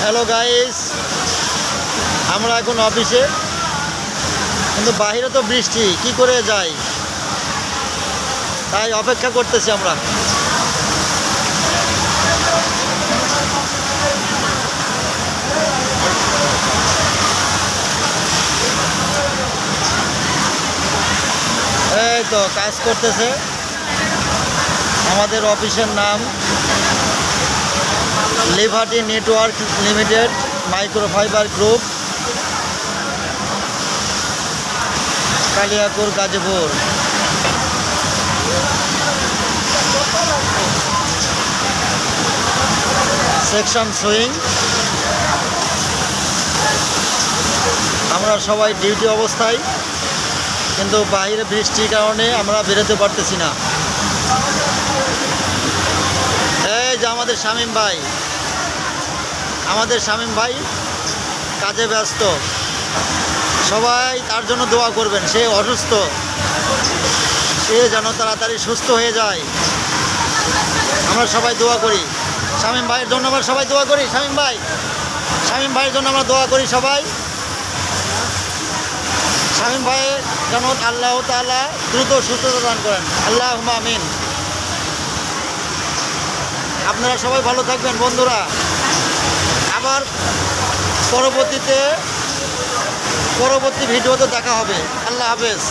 Hello guys, আমরা এখন অফিসে, কিন্তু বাইরে তো বৃষ্টি, কি করে যাই, তাই অপেক্ষা করতেছি আমরা। এই তো কাজ করতেছে। আমাদের অফিসের নাম liberty network limited microfibre group, Kaliakair, Gazipur. Section swing. আমরা সবাই ডিউটি অবস্থায়, কিন্তু বাইরে বৃষ্টির কারণে আমরা বেরোতে পারতেছি না। এই যে আমাদের শামীম ভাই কাজে ব্যস্ত, সবাই তার জন্য দোয়া করবেন। সে অসুস্থ, সে যেন তাড়াতাড়ি সুস্থ হয়ে যায়। আমরা সবাই দোয়া করি শামীম ভাইয়ের জন্য, আমরা সবাই দোয়া করি। শামীম ভাইয়ের জন্য আমরা দোয়া করি সবাই। শামীম ভাইয়ের যেন আল্লাহ তাআলা দ্রুত সুস্থতা দান করেন, আল্লাহুম্মা আমিন। আপনারা সবাই ভালো থাকবেন বন্ধুরা। আবার পরবর্তী ভিডিওতে দেখা হবে। আল্লাহ হাফেজ।